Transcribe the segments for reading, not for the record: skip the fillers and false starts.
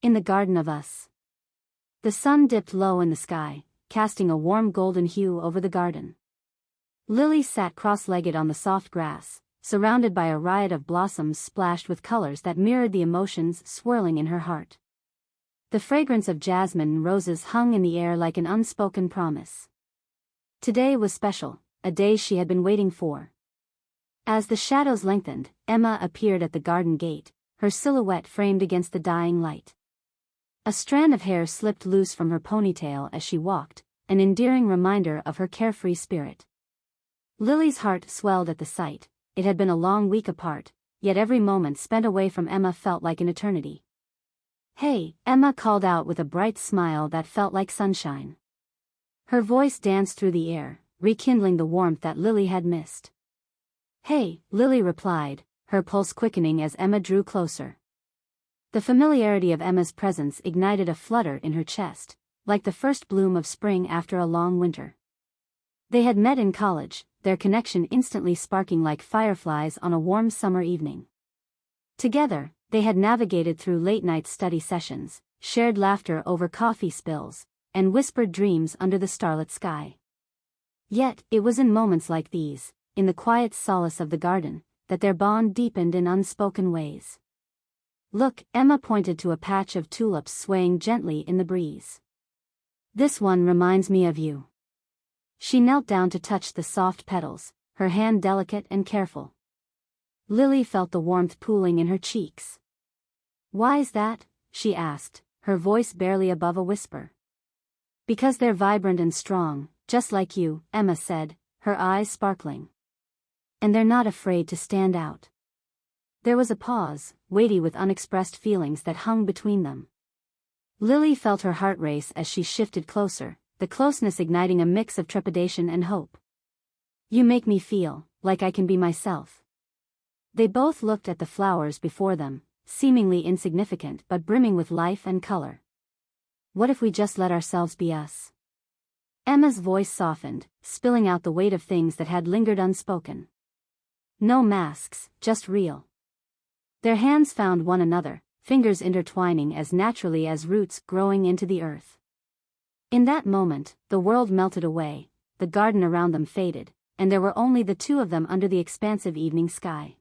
In the garden of us. The sun dipped low in the sky, casting a warm golden hue over the garden. Lily sat cross-legged on the soft grass, surrounded by a riot of blossoms splashed with colors that mirrored the emotions swirling in her heart. The fragrance of jasmine and roses hung in the air like an unspoken promise. Today was special, a day she had been waiting for. As the shadows lengthened, Emma appeared at the garden gate, her silhouette framed against the dying light. A strand of hair slipped loose from her ponytail as she walked, an endearing reminder of her carefree spirit. Lily's heart swelled at the sight. It had been a long week apart, yet every moment spent away from Emma felt like an eternity. "Hey," Emma called out with a bright smile that felt like sunshine. Her voice danced through the air, rekindling the warmth that Lily had missed. "Hey," Lily replied, her pulse quickening as Emma drew closer. The familiarity of Emma's presence ignited a flutter in her chest, like the first bloom of spring after a long winter. They had met in college, their connection instantly sparking like fireflies on a warm summer evening. Together, they had navigated through late-night study sessions, shared laughter over coffee spills, and whispered dreams under the starlit sky. Yet, it was in moments like these, in the quiet solace of the garden, that their bond deepened in unspoken ways. "Look," Emma pointed to a patch of tulips swaying gently in the breeze. "This one reminds me of you." She knelt down to touch the soft petals, her hand delicate and careful. Lily felt the warmth pooling in her cheeks. "Why's that?" she asked, her voice barely above a whisper. "Because they're vibrant and strong, just like you," Emma said, her eyes sparkling. "And they're not afraid to stand out." There was a pause, weighty with unexpressed feelings that hung between them. Lily felt her heart race as she shifted closer, the closeness igniting a mix of trepidation and hope. "You make me feel like I can be myself." They both looked at the flowers before them, seemingly insignificant but brimming with life and color. "What if we just let ourselves be us?" Emma's voice softened, spilling out the weight of things that had lingered unspoken. "No masks, just real." Their hands found one another, fingers intertwining as naturally as roots growing into the earth. In that moment, the world melted away, the garden around them faded, and there were only the two of them under the expansive evening sky.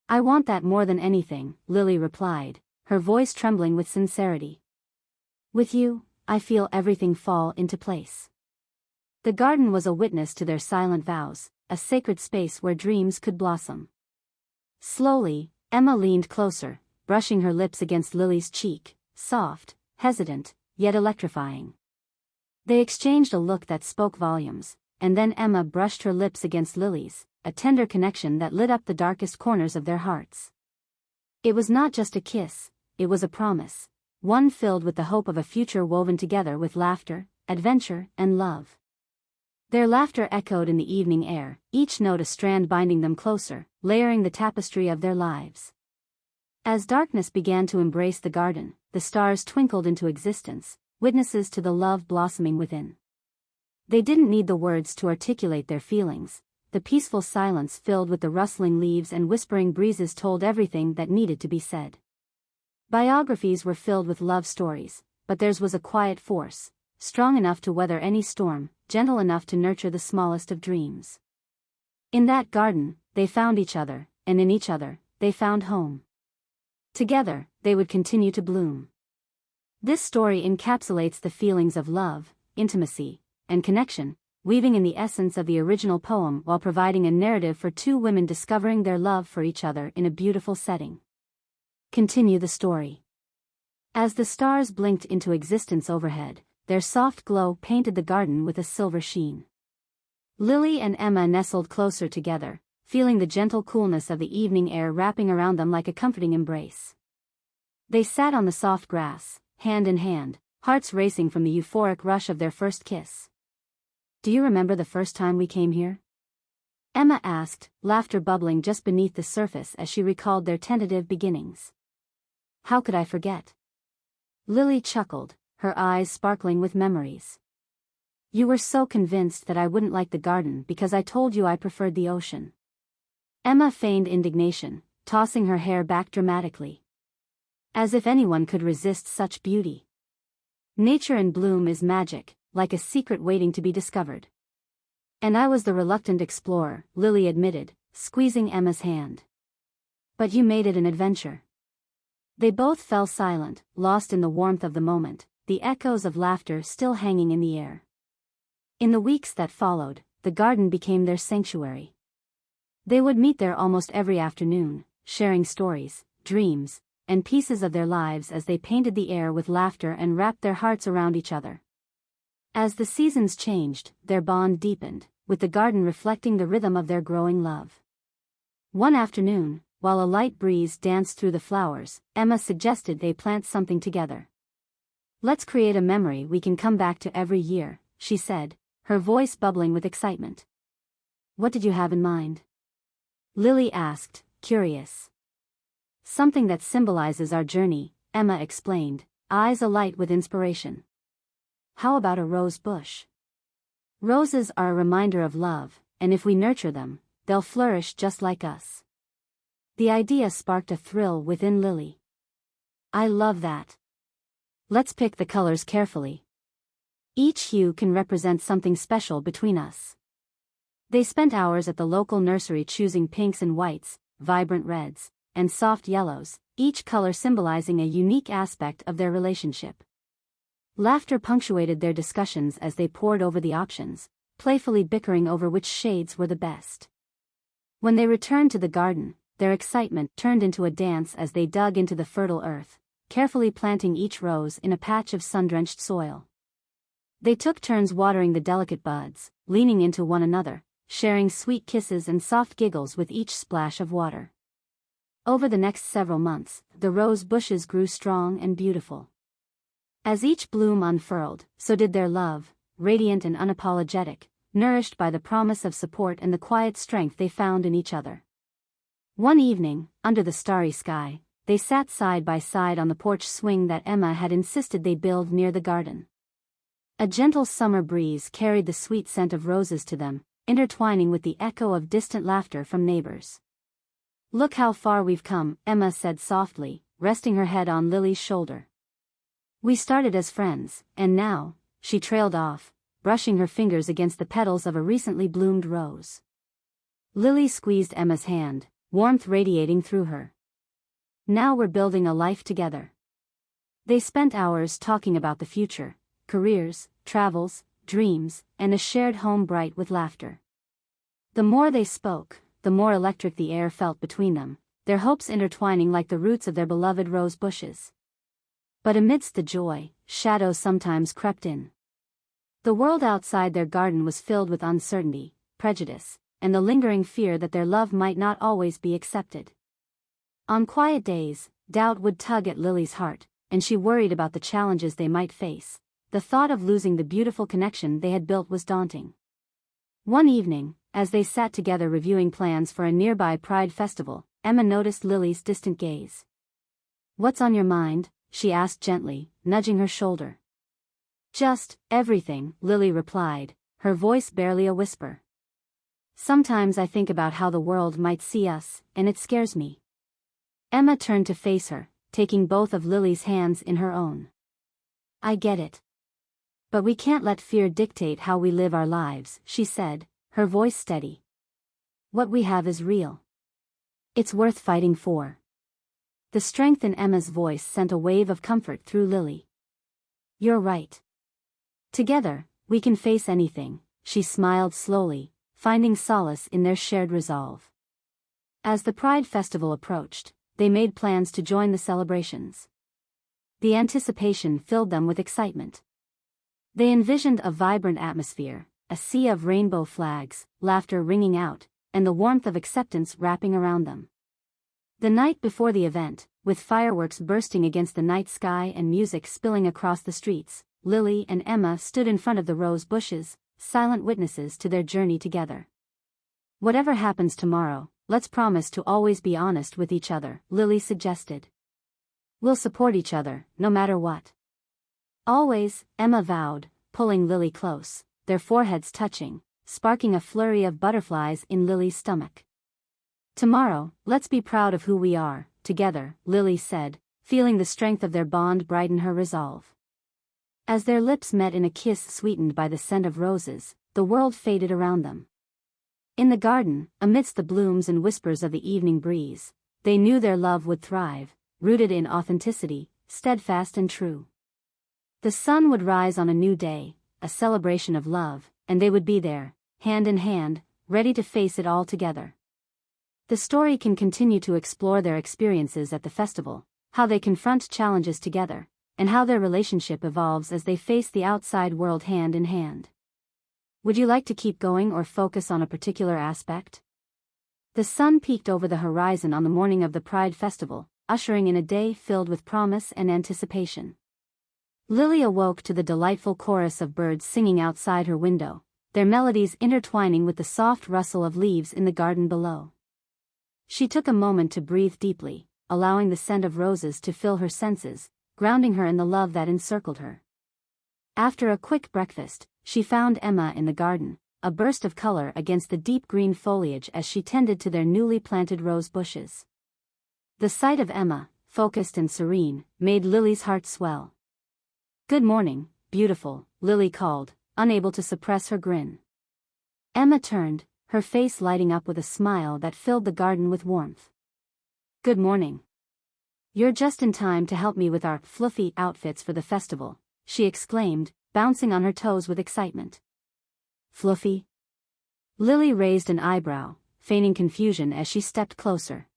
"I want that more than anything," Lily replied, her voice trembling with sincerity. "With you, I feel everything fall into place." The garden was a witness to their silent vows, a sacred space where dreams could blossom. Slowly, Emma leaned closer, brushing her lips against Lily's cheek, soft, hesitant, yet electrifying. They exchanged a look that spoke volumes, and then Emma brushed her lips against Lily's, a tender connection that lit up the darkest corners of their hearts. It was not just a kiss, it was a promise, one filled with the hope of a future woven together with laughter, adventure, and love. Their laughter echoed in the evening air, each note a strand binding them closer, layering the tapestry of their lives. As darkness began to embrace the garden, the stars twinkled into existence, witnesses to the love blossoming within. They didn't need the words to articulate their feelings. The peaceful silence filled with the rustling leaves and whispering breezes told everything that needed to be said. Biographies were filled with love stories, but theirs was a quiet force, strong enough to weather any storm, gentle enough to nurture the smallest of dreams. In that garden, they found each other, and in each other, they found home. Together, they would continue to bloom. This story encapsulates the feelings of love, intimacy, and connection, weaving in the essence of the original poem while providing a narrative for two women discovering their love for each other in a beautiful setting. Continue the story. As the stars blinked into existence overhead, their soft glow painted the garden with a silver sheen. Lily and Emma nestled closer together, feeling the gentle coolness of the evening air wrapping around them like a comforting embrace. They sat on the soft grass, hand in hand, hearts racing from the euphoric rush of their first kiss. "Do you remember the first time we came here?" Emma asked, laughter bubbling just beneath the surface as she recalled their tentative beginnings. "How could I forget?" Lily chuckled, her eyes sparkling with memories. "You were so convinced that I wouldn't like the garden because I told you I preferred the ocean." Emma feigned indignation, tossing her hair back dramatically. As if anyone could resist such beauty. Nature in bloom is magic, like a secret waiting to be discovered. And I was the reluctant explorer, Lily admitted, squeezing Emma's hand. But you made it an adventure. They both fell silent, lost in the warmth of the moment, the echoes of laughter still hanging in the air. In the weeks that followed, the garden became their sanctuary. They would meet there almost every afternoon, sharing stories, dreams, and pieces of their lives as they painted the air with laughter and wrapped their hearts around each other. As the seasons changed, their bond deepened, with the garden reflecting the rhythm of their growing love. One afternoon, while a light breeze danced through the flowers, Emma suggested they plant something together. "Let's create a memory we can come back to every year," she said, her voice bubbling with excitement. "What did you have in mind?" Lily asked, curious. "Something that symbolizes our journey," Emma explained, eyes alight with inspiration. "How about a rose bush? Roses are a reminder of love, and if we nurture them, they'll flourish just like us." The idea sparked a thrill within Lily. "I love that. Let's pick the colors carefully. Each hue can represent something special between us." They spent hours at the local nursery choosing pinks and whites, vibrant reds, and soft yellows, each color symbolizing a unique aspect of their relationship. Laughter punctuated their discussions as they pored over the options, playfully bickering over which shades were the best. When they returned to the garden, their excitement turned into a dance as they dug into the fertile earth, carefully planting each rose in a patch of sun-drenched soil. They took turns watering the delicate buds, leaning into one another, sharing sweet kisses and soft giggles with each splash of water. Over the next several months, the rose bushes grew strong and beautiful. As each bloom unfurled, so did their love, radiant and unapologetic, nourished by the promise of support and the quiet strength they found in each other. One evening, under the starry sky, they sat side by side on the porch swing that Emma had insisted they build near the garden. A gentle summer breeze carried the sweet scent of roses to them, intertwining with the echo of distant laughter from neighbors. "Look how far we've come," Emma said softly, resting her head on Lily's shoulder. "We started as friends, and now," she trailed off, brushing her fingers against the petals of a recently bloomed rose. Lily squeezed Emma's hand, warmth radiating through her. "Now we're building a life together." They spent hours talking about the future, careers, travels, dreams, and a shared home bright with laughter. The more they spoke, the more electric the air felt between them, their hopes intertwining like the roots of their beloved rose bushes. But amidst the joy, shadows sometimes crept in. The world outside their garden was filled with uncertainty, prejudice, and the lingering fear that their love might not always be accepted. On quiet days, doubt would tug at Lily's heart, and she worried about the challenges they might face. The thought of losing the beautiful connection they had built was daunting. One evening, as they sat together reviewing plans for a nearby Pride festival, Emma noticed Lily's distant gaze. "What's on your mind?" she asked gently, nudging her shoulder. "Just everything," Lily replied, her voice barely a whisper. "Sometimes I think about how the world might see us, and it scares me." Emma turned to face her, taking both of Lily's hands in her own. "I get it. But we can't let fear dictate how we live our lives," she said, her voice steady. "What we have is real. It's worth fighting for." The strength in Emma's voice sent a wave of comfort through Lily. "You're right. Together, we can face anything," she smiled slowly, finding solace in their shared resolve. As the Pride festival approached, they made plans to join the celebrations. The anticipation filled them with excitement. They envisioned a vibrant atmosphere, a sea of rainbow flags, laughter ringing out, and the warmth of acceptance wrapping around them. The night before the event, with fireworks bursting against the night sky and music spilling across the streets, Lily and Emma stood in front of the rose bushes, silent witnesses to their journey together. "Whatever happens tomorrow, let's promise to always be honest with each other," Lily suggested. "We'll support each other, no matter what." "Always," Emma vowed, pulling Lily close, their foreheads touching, sparking a flurry of butterflies in Lily's stomach. "Tomorrow, let's be proud of who we are, together," Lily said, feeling the strength of their bond brighten her resolve. As their lips met in a kiss sweetened by the scent of roses, the world faded around them. In the garden, amidst the blooms and whispers of the evening breeze, they knew their love would thrive, rooted in authenticity, steadfast and true. The sun would rise on a new day, a celebration of love, and they would be there, hand in hand, ready to face it all together. The story can continue to explore their experiences at the festival, how they confront challenges together, and how their relationship evolves as they face the outside world hand in hand. Would you like to keep going or focus on a particular aspect? The sun peeked over the horizon on the morning of the Pride Festival, ushering in a day filled with promise and anticipation. Lily awoke to the delightful chorus of birds singing outside her window, their melodies intertwining with the soft rustle of leaves in the garden below. She took a moment to breathe deeply, allowing the scent of roses to fill her senses, grounding her in the love that encircled her. After a quick breakfast, she found Emma in the garden, a burst of color against the deep green foliage as she tended to their newly planted rose bushes. The sight of Emma, focused and serene, made Lily's heart swell. "Good morning, beautiful," Lily called, unable to suppress her grin. Emma turned, her face lighting up with a smile that filled the garden with warmth. "Good morning. You're just in time to help me with our fluffy outfits for the festival," she exclaimed, bouncing on her toes with excitement. "Fluffy?" Lily raised an eyebrow, feigning confusion as she stepped closer.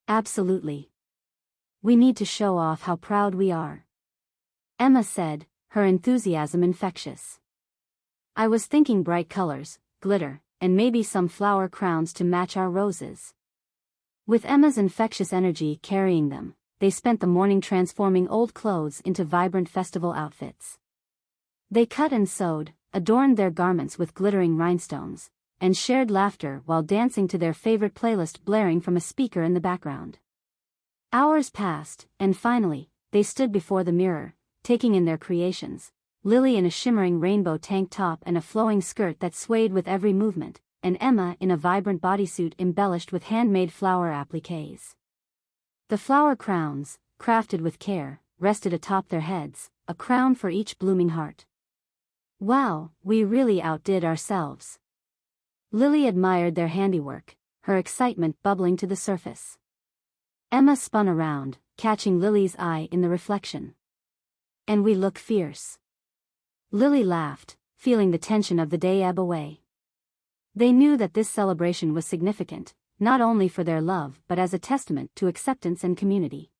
"Absolutely. We need to show off how proud we are," Emma said, her enthusiasm infectious. "I was thinking bright colors, glitter, and maybe some flower crowns to match our roses." With Emma's infectious energy carrying them, they spent the morning transforming old clothes into vibrant festival outfits. They cut and sewed, adorned their garments with glittering rhinestones, and shared laughter while dancing to their favorite playlist blaring from a speaker in the background. Hours passed, and finally, they stood before the mirror, taking in their creations, Lily in a shimmering rainbow tank top and a flowing skirt that swayed with every movement, and Emma in a vibrant bodysuit embellished with handmade flower appliques. The flower crowns, crafted with care, rested atop their heads, a crown for each blooming heart. "Wow, we really outdid ourselves." Lily admired their handiwork, her excitement bubbling to the surface. Emma spun around, catching Lily's eye in the reflection. "And we look fierce." Lily laughed, feeling the tension of the day ebb away. They knew that this celebration was significant, not only for their love but as a testament to acceptance and community.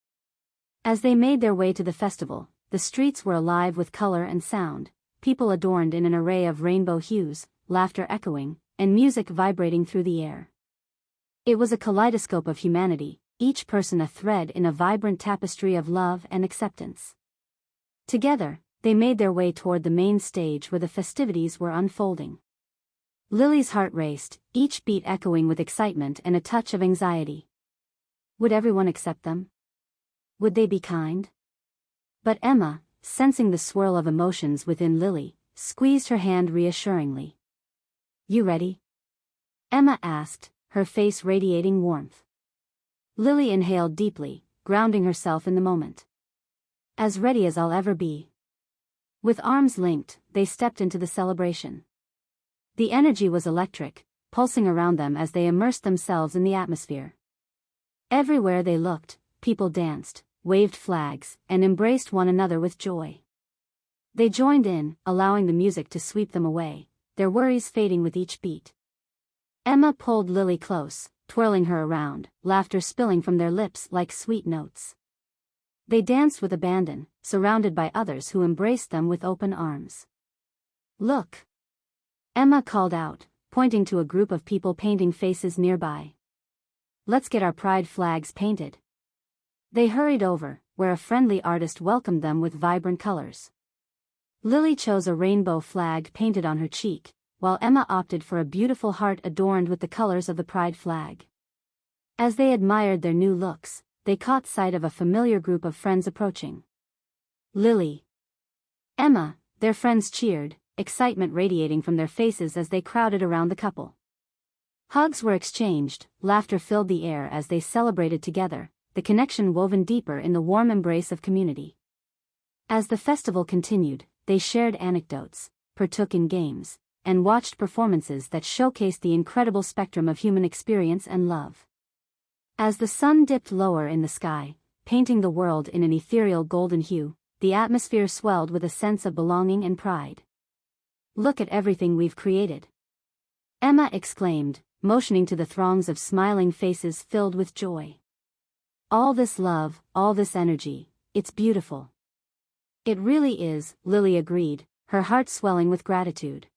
As they made their way to the festival, the streets were alive with color and sound, people adorned in an array of rainbow hues, laughter echoing, and music vibrating through the air. It was a kaleidoscope of humanity, each person a thread in a vibrant tapestry of love and acceptance. Together, they made their way toward the main stage where the festivities were unfolding. Lily's heart raced, each beat echoing with excitement and a touch of anxiety. Would everyone accept them? Would they be kind? But Emma, sensing the swirl of emotions within Lily, squeezed her hand reassuringly. "You ready?" Emma asked, her face radiating warmth. Lily inhaled deeply, grounding herself in the moment. "As ready as I'll ever be." With arms linked, they stepped into the celebration. The energy was electric, pulsing around them as they immersed themselves in the atmosphere. Everywhere they looked, people danced, waved flags, and embraced one another with joy. They joined in, allowing the music to sweep them away, their worries fading with each beat. Emma pulled Lily close, twirling her around, laughter spilling from their lips like sweet notes. They danced with abandon, surrounded by others who embraced them with open arms. "Look!" Emma called out, pointing to a group of people painting faces nearby. "Let's get our pride flags painted." They hurried over, where a friendly artist welcomed them with vibrant colors. Lily chose a rainbow flag painted on her cheek, while Emma opted for a beautiful heart adorned with the colors of the pride flag. As they admired their new looks, they caught sight of a familiar group of friends approaching. Lily, Emma, their friends cheered, excitement radiating from their faces as they crowded around the couple. Hugs were exchanged, laughter filled the air as they celebrated together, the connection woven deeper in the warm embrace of community. As the festival continued, they shared anecdotes, partook in games, and watched performances that showcased the incredible spectrum of human experience and love. As the sun dipped lower in the sky, painting the world in an ethereal golden hue, the atmosphere swelled with a sense of belonging and pride. "Look at everything we've created," Emma exclaimed, motioning to the throngs of smiling faces filled with joy. "All this love, all this energy, it's beautiful." "It really is," Lily agreed, her heart swelling with gratitude.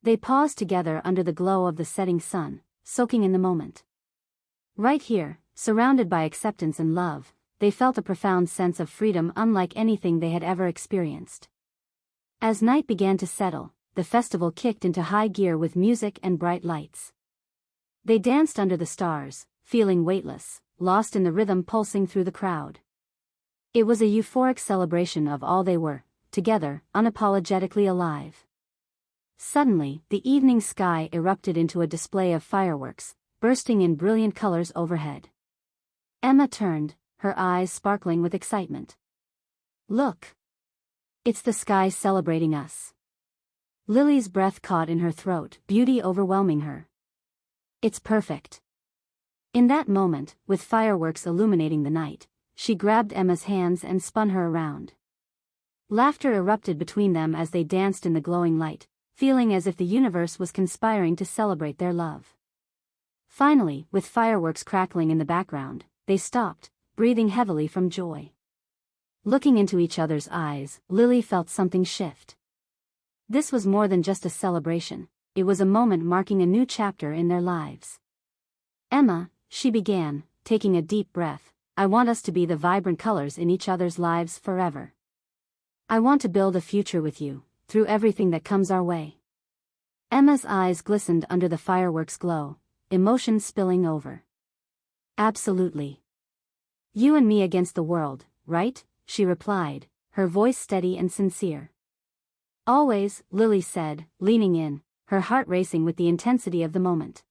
They paused together under the glow of the setting sun, soaking in the moment. Right here, surrounded by acceptance and love, they felt a profound sense of freedom unlike anything they had ever experienced. As night began to settle, the festival kicked into high gear with music and bright lights. They danced under the stars, feeling weightless, lost in the rhythm pulsing through the crowd. It was a euphoric celebration of all they were, together, unapologetically alive. Suddenly, the evening sky erupted into a display of fireworks, bursting in brilliant colors overhead. Emma turned, her eyes sparkling with excitement. "Look! It's the sky celebrating us." Lily's breath caught in her throat, beauty overwhelming her. "It's perfect." In that moment, with fireworks illuminating the night, she grabbed Emma's hands and spun her around. Laughter erupted between them as they danced in the glowing light, feeling as if the universe was conspiring to celebrate their love. Finally, with fireworks crackling in the background, they stopped, breathing heavily from joy. Looking into each other's eyes, Lily felt something shift. This was more than just a celebration, it was a moment marking a new chapter in their lives. "Emma," she began, taking a deep breath, "I want us to be the vibrant colors in each other's lives forever. I want to build a future with you, through everything that comes our way." Emma's eyes glistened under the fireworks' glow, emotion spilling over. "Absolutely. You and me against the world, right?" she replied, her voice steady and sincere. "Always," Lily said, leaning in, her heart racing with the intensity of the moment.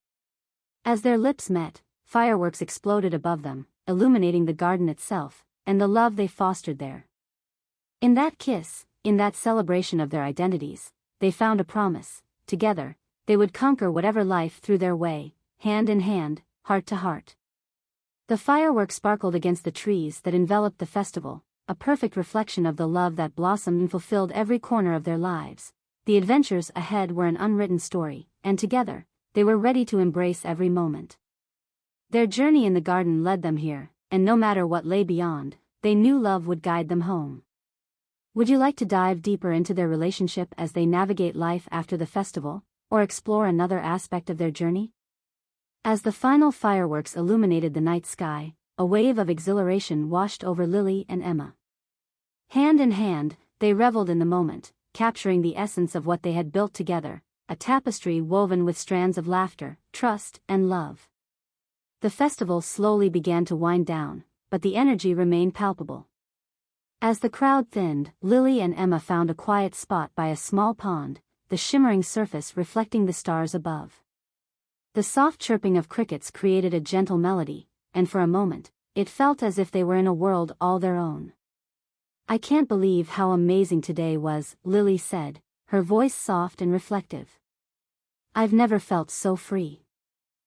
As their lips met, fireworks exploded above them, illuminating the garden itself, and the love they fostered there. In that kiss, in that celebration of their identities, they found a promise: together, they would conquer whatever life threw their way, hand in hand, heart to heart. The fireworks sparkled against the trees that enveloped the festival, a perfect reflection of the love that blossomed and fulfilled every corner of their lives. The adventures ahead were an unwritten story, and together, they were ready to embrace every moment. Their journey in the garden led them here, and no matter what lay beyond, they knew love would guide them home. Would you like to dive deeper into their relationship as they navigate life after the festival, or explore another aspect of their journey? As the final fireworks illuminated the night sky, a wave of exhilaration washed over Lily and Emma. Hand in hand, they reveled in the moment, capturing the essence of what they had built together, a tapestry woven with strands of laughter, trust, and love. The festival slowly began to wind down, but the energy remained palpable. As the crowd thinned, Lily and Emma found a quiet spot by a small pond, the shimmering surface reflecting the stars above. The soft chirping of crickets created a gentle melody, and for a moment, it felt as if they were in a world all their own. "I can't believe how amazing today was," Lily said, her voice soft and reflective. "I've never felt so free."